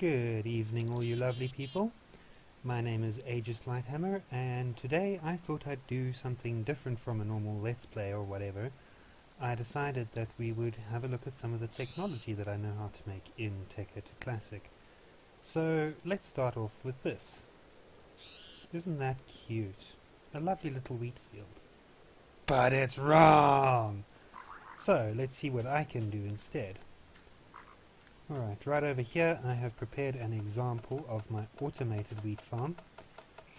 Good evening, all you lovely people. My name is Aegis Lighthammer, and today I thought I'd do something different from a normal Let's Play or whatever. I decided that we would have a look at some of the technology that I know how to make in Tekkit Classic. So let's start off with this. Isn't that cute? A lovely little wheat field. But it's wrong! So let's see what I can do instead. Alright, right over here I have prepared an example of my automated wheat farm.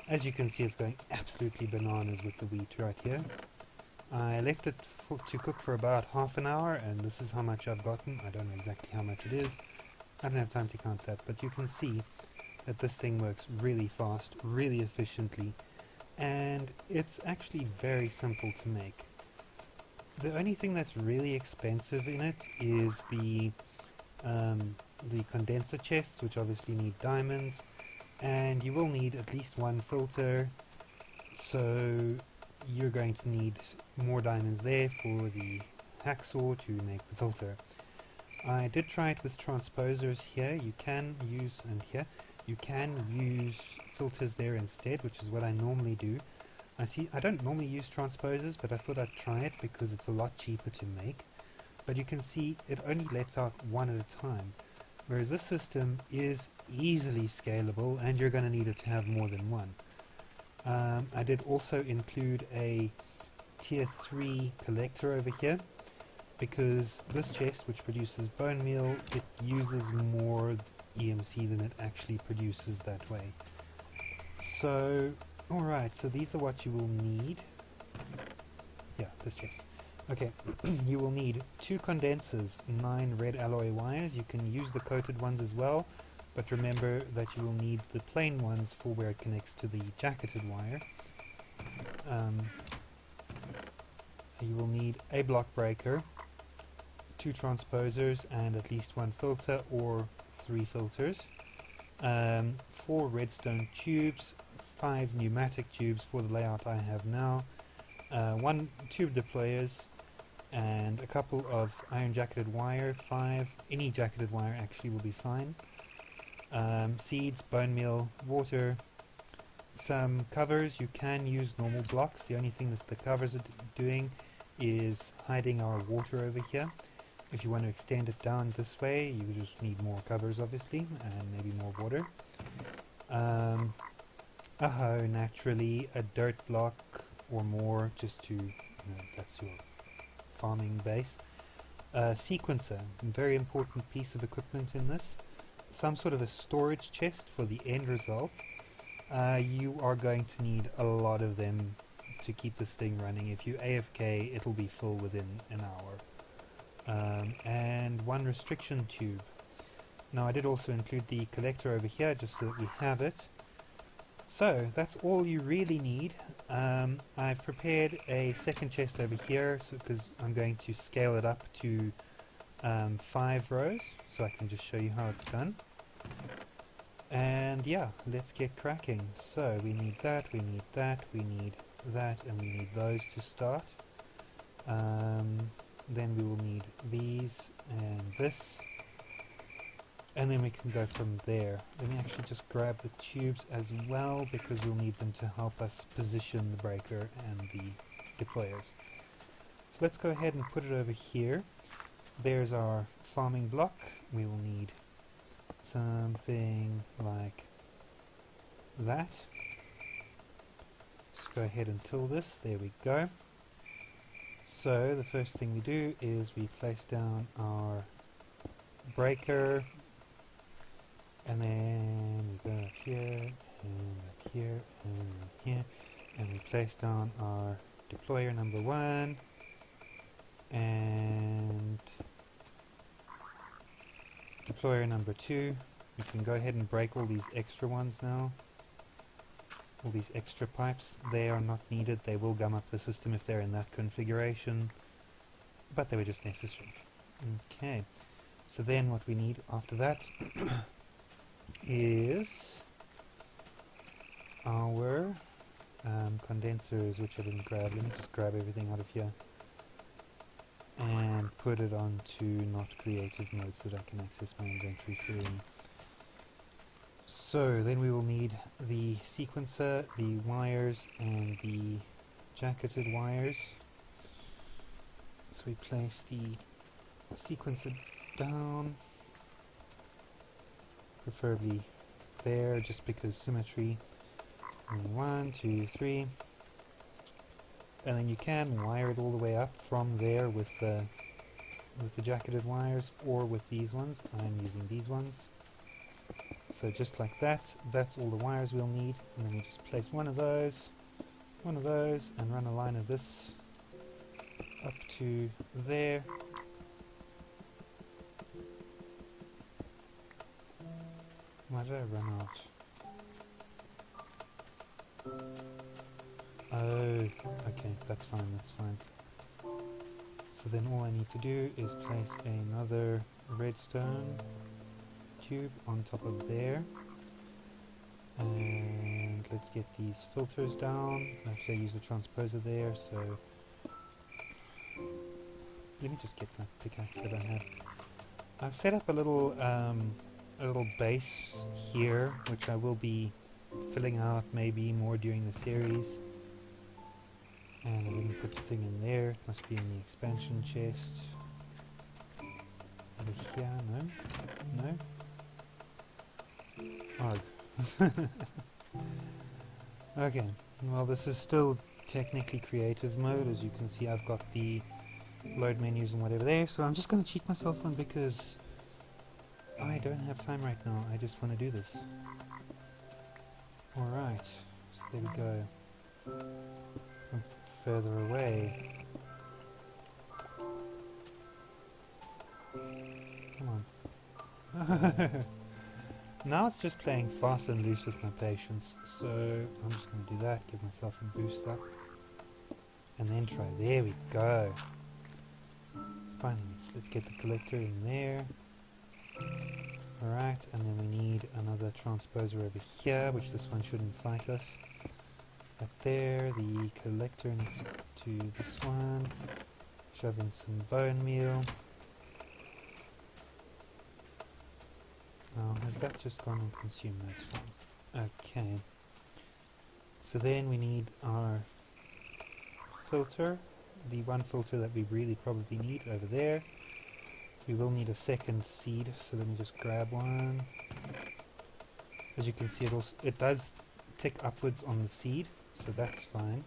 As you can see, it's going absolutely bananas with the wheat right here. I left it to cook for about half an hour, and this is how much I've gotten. I don't know exactly how much it is. I don't have time to count that, but you can see that this thing works really fast, really efficiently, and it's actually very simple to make. The only thing that's really expensive in it is the condenser chests, which obviously need diamonds, and you will need at least one filter, so you're going to need more diamonds there for the hacksaw to make the filter. I did try it with transposers here. You can use, and here, you can use filters there instead, which is what I normally do. I don't normally use transposers, but I thought I'd try it because it's a lot cheaper to make. But you can see it only lets out one at a time, whereas this system is easily scalable and you're going to need it to have more than one. I did also include a tier 3 collector over here, because this chest, which produces bone meal, it uses more EMC than it actually produces that way. So, alright, so these are what you will need. Yeah, this chest. Okay, you will need 2 condensers, 9 red alloy wires. You can use the coated ones as well, but remember that you will need the plain ones for where it connects to the jacketed wire. You will need a block breaker, 2 transposers, and at least 1 filter or 3 filters. 4 redstone tubes, 5 pneumatic tubes for the layout I have now, 1 tube deployers, and a couple of iron jacketed wire, 5, any jacketed wire actually will be fine, seeds, bone meal, water, some covers. You can use normal blocks. The only thing that the covers are doing is hiding our water over here. If you want to extend it down this way, you just need more covers obviously, and maybe more water. A hoe, naturally, a dirt block or more, just to, that's your farming base. Sequencer, very important piece of equipment in this. Some sort of a storage chest for the end result. You are going to need a lot of them to keep this thing running. If you AFK, it'll be full within an hour. And 1 restriction tube. Now I did also include the collector over here just so that we have it. So that's all you really need. I've prepared a second chest over here because I'm going to scale it up to 5 rows, so I can just show you how it's done. And yeah, let's get cracking. So we need that, we need that, we need that, and we need those to start. Then we will need these and this, and then we can go from there. Let me actually just grab the tubes as well, because we'll need them to help us position the breaker and the deployers. So let's go ahead and put it over here. There's our farming block. We will need something like that. Just go ahead and till this. There we go. So the first thing we do is we place down our breaker, and then we go up here, and up here, and up here, and we place down our deployer number 1, and deployer number 2. We can go ahead and break all these extra ones now. All these extra pipes, they are not needed. They will gum up the system if they're in that configuration, but they were just necessary. Okay, so then what we need after that is our condensers, which I didn't grab. Let me just grab everything out of here and put it onto not creative mode so that I can access my inventory freely. So then we will need the sequencer, the wires, and the jacketed wires. So we place the sequencer down, preferably there, just because symmetry. And 1, 2, 3, and then you can wire it all the way up from there with the jacketed wires, or with these ones. I'm using these ones. So just like that, that's all the wires we'll need, and then we just place one of those, and run a line of this up to there. Why did I run out? Oh, okay, that's fine, that's fine. So then all I need to do is place another redstone tube on top of there. And let's get these filters down. Actually, I use the transposer there, so let me just get my pickaxe that I have. I've set up a little base here, which I will be filling out maybe more during the series. And I didn't put the thing in there. It must be in the expansion chest. Over here, no? Oh. Okay, well this is still technically creative mode. As you can see, I've got the load menus and whatever there, so I'm just going to cheat myself on because I don't have time right now. I just want to do this. Alright, so there we go. From further away. Come on. Now it's just playing fast and loose with my patience, so I'm just going to do that, give myself a boost up, and then try. There we go. Finally, let's get the collector in there. Alright, and then we need another transposer over here, which this one shouldn't fight us. Right there, the collector next to this one. Shove in some bone meal. Has that just gone and consumed? That's fine. Okay. So then we need our filter. The one filter that we really probably need over there. We will need a second seed, so let me just grab one. As you can see, it does tick upwards on the seed, so that's fine.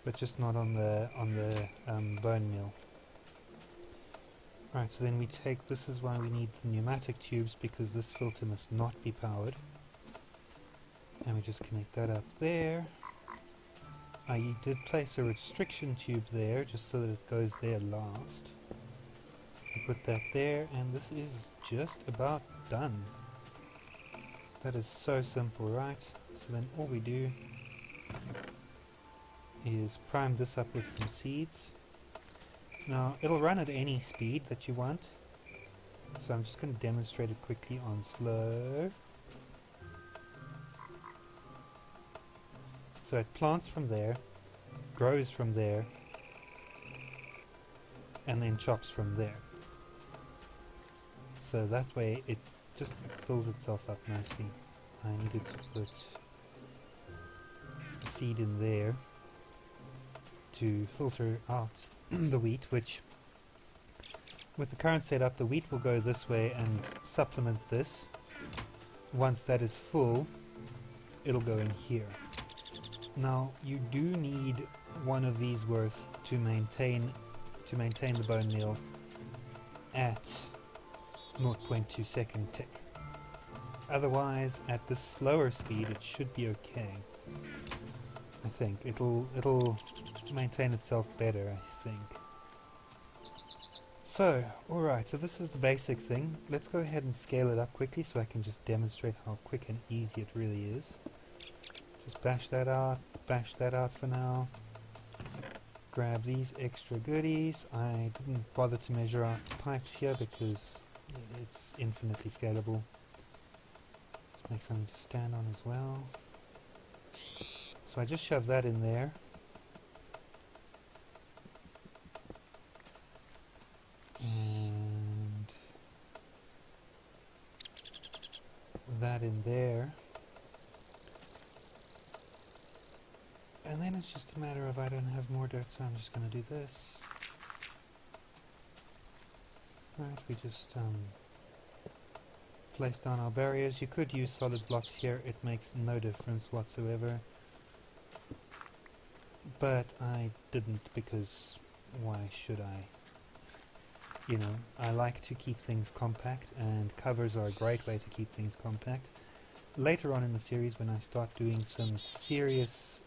But just not on the bone meal. Right, so then we take, this is why we need the pneumatic tubes, because this filter must not be powered. And we just connect that up there. I did place a restriction tube there, just so that it goes there last. We put that there, and this is just about done. That is so simple, right? So then all we do is prime this up with some seeds. Now, it'll run at any speed that you want, so I'm just going to demonstrate it quickly on slow. So it plants from there, grows from there, and then chops from there. So that way it just fills itself up nicely. I needed to put a seed in there to filter out the wheat, which with the current setup the wheat will go this way and supplement this. Once that is full, it'll go in here. Now you do need one of these worth to maintain the bone meal at 0.2 second tick. Otherwise, at this slower speed, it should be okay. I think it'll maintain itself better, I think. So, alright, so this is the basic thing. Let's go ahead and scale it up quickly so I can just demonstrate how quick and easy it really is. Just bash that out for now. Grab these extra goodies. I didn't bother to measure out pipes here because it's infinitely scalable. Make something to stand on as well. So I just shove that in there. And that in there. And then it's just a matter of I don't have more dirt, so I'm just going to do this. Right, we just place down our barriers. You could use solid blocks here, it makes no difference whatsoever. But I didn't, because why should I? You know, I like to keep things compact, and covers are a great way to keep things compact. Later on in the series, when I start doing some serious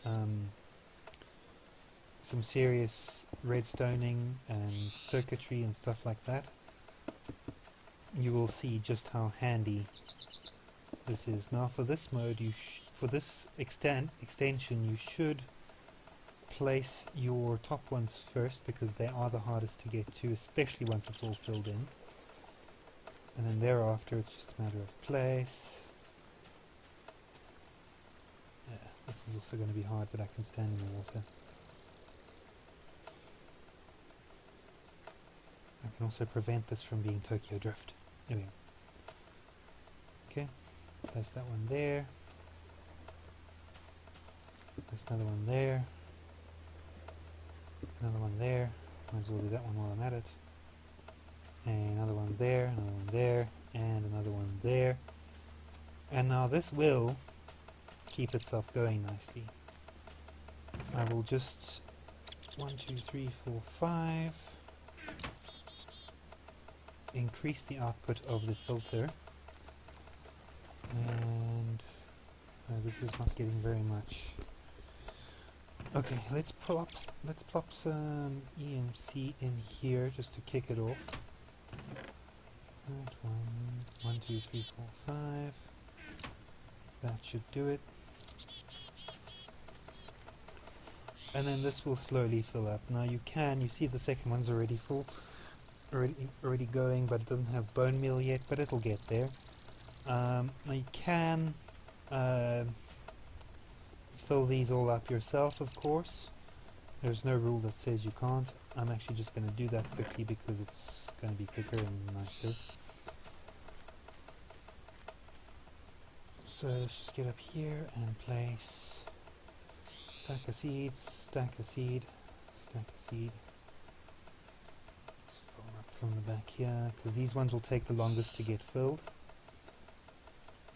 redstoning and circuitry and stuff like that, you will see just how handy this is. Now, for this mode, for this extension, you should place your top ones first, because they are the hardest to get to, especially once it's all filled in. And then thereafter, it's just a matter of place. Yeah, this is also going to be hard, but I can stand in the water. I can also prevent this from being Tokyo Drift. There we go. Okay, place that one there. Place another one there. Another one there. Might as well do that one while I'm at it. And another one there, another one there, and another one there. And now this will keep itself going nicely. I will just 1, 2, 3, 4, 5 increase the output of the filter. And this is not getting very much. Okay, let's plop some EMC in here just to kick it off. Right, 1, 2, 3, 4, 5. That should do it. And then this will slowly fill up. Now you see the second one's already full, already going, but it doesn't have bone meal yet, but it'll get there. Now you can fill these all up yourself, of course. There's no rule that says you can't. I'm actually just going to do that quickly because it's going to be quicker and nicer. So let's just get up here and place stack a seed, stack a seed, stack a seed. Let's fill up from the back here, because these ones will take the longest to get filled.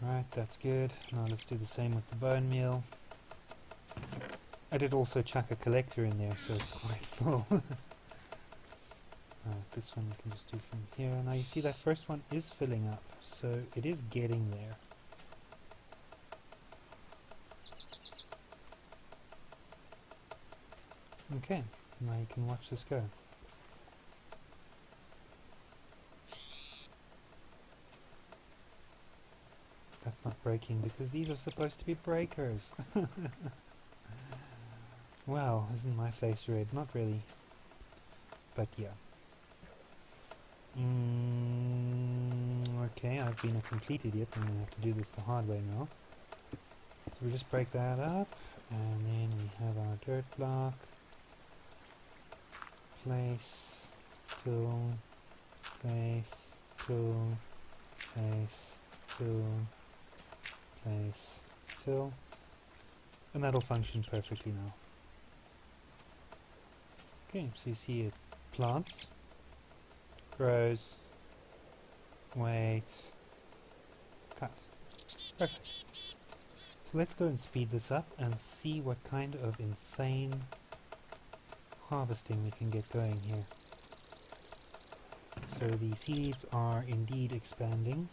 Right, that's good. Now let's do the same with the bone meal. I did also chuck a collector in there, so it's quite full. Right, this one we can just do from here. Now you see that first one is filling up, so it is getting there. Okay, now you can watch this go. That's not breaking, because these are supposed to be breakers. Wow, isn't my face red? Not really. But yeah. Okay, I've been a complete idiot. I'm going to have to do this the hard way now. So we just break that up, and then we have our dirt block. Place, tool, place, tool, place, tool, place, tool. And that'll function perfectly now. Okay, so you see it plants, grows, wait, cut. Perfect. So let's go and speed this up and see what kind of insane harvesting we can get going here. So the seeds are indeed expanding.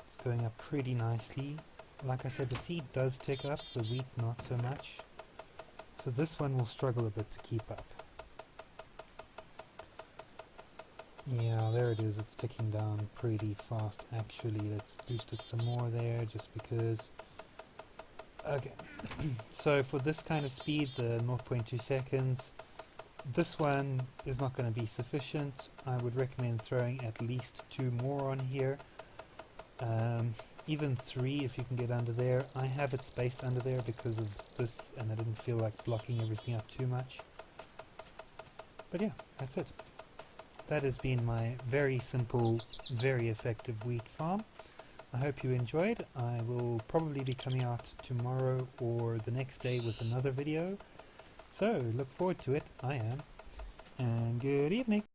It's going up pretty nicely. Like I said, the seed does tick up, the wheat not so much. So this one will struggle a bit to keep up. Yeah, there it is, it's ticking down pretty fast actually. Let's boost it some more there, just because. Okay, so for this kind of speed, the 0.2 seconds, this one is not going to be sufficient. I would recommend throwing at least 2 more on here. Even 3 if you can get under there. I have it spaced under there because of this, and I didn't feel like blocking everything up too much. But yeah, that's it. that has been my very simple, very effective wheat farm. I hope you enjoyed. I will probably be coming out tomorrow or the next day with another video. So look forward to it. I am. And good evening.